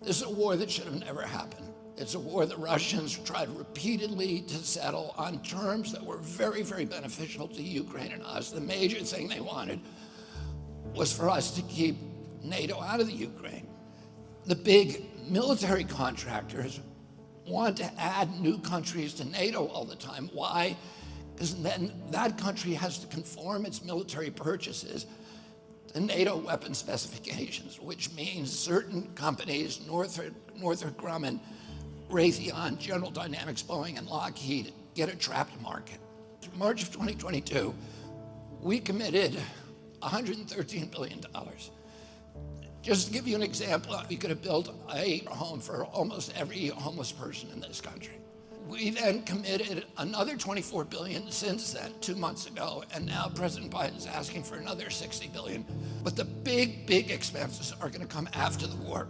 This is a war that should have never happened. It's a war the Russians tried repeatedly to settle on terms that were very, very beneficial to Ukraine and us. The major thing they wanted was for us to keep NATO out of the Ukraine. The big military contractors want to add new countries to NATO all the time. Why? Because then that country has to conform its military purchases to NATO weapon specifications, which means certain companies, Northrop Grumman, Raytheon, General Dynamics, Boeing, and Lockheed, get a trapped market. In March of 2022, we committed $113 billion. Just to give you an example, we could have built a home for almost every homeless person in this country. We then committed another $24 billion since then, 2 months ago, and now President Biden is asking for another $60 billion. But the big, big expenses are going to come after the war,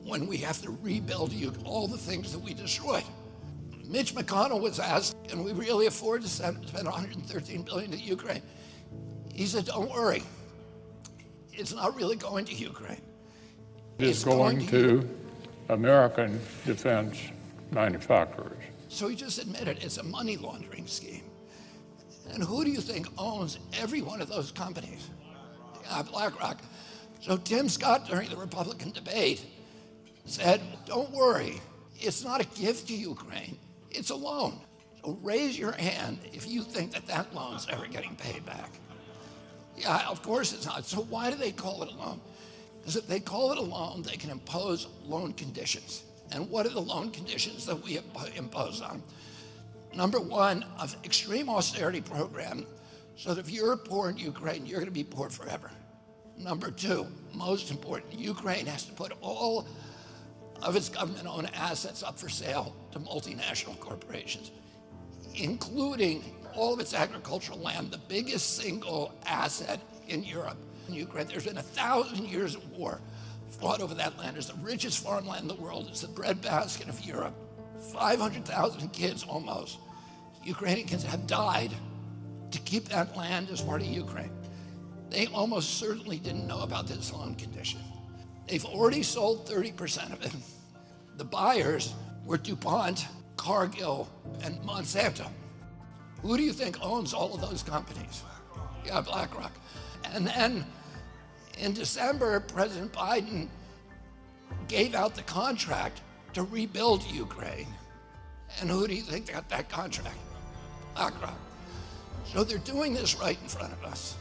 when we have to rebuild all the things that we destroyed. Mitch McConnell was asked, can we really afford to spend $113 billion to Ukraine? He said, don't worry. It's not really going to Ukraine. It's going to American defense manufacturers. So he just admitted it's a money laundering scheme. And who do you think owns every one of those companies? BlackRock. So Tim Scott, during the Republican debate, said, don't worry, it's not a gift to Ukraine, it's a loan. So raise your hand if you think that that loan's ever getting paid back. Yeah, of course it's not. So why do they call it a loan? Because if they call it a loan, they can impose loan conditions. And what are the loan conditions that we impose on? Number one, an extreme austerity program, so that if you're poor in Ukraine, you're going to be poor forever. Number two, most important, Ukraine has to put all of its government-owned assets up for sale to multinational corporations, including all of its agricultural land, the biggest single asset in Europe. In Ukraine, there's been 1,000 years of war fought over that land. It's the richest farmland in the world. It's the breadbasket of Europe. 500,000 kids almost, Ukrainian kids, have died to keep that land as part of Ukraine. They almost certainly didn't know about this loan condition. They've already sold 30% of it. The buyers were DuPont, Cargill, and Monsanto. Who do you think owns all of those companies? Yeah, BlackRock. And then in December, President Biden gave out the contract to rebuild Ukraine. And who do you think got that contract? BlackRock. So they're doing this right in front of us.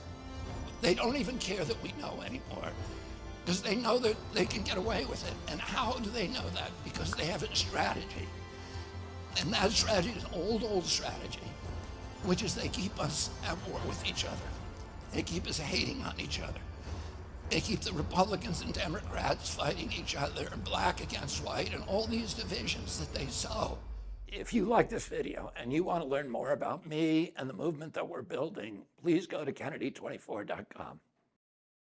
They don't even care that we know anymore, because they know that they can get away with it. And how do they know that? Because they have a strategy. And that strategy is an old strategy, which is they keep us at war with each other. They keep us hating on each other. They keep the Republicans and Democrats fighting each other, black against white, and all these divisions that they sow. If you like this video and you want to learn more about me and the movement that we're building, please go to Kennedy24.com.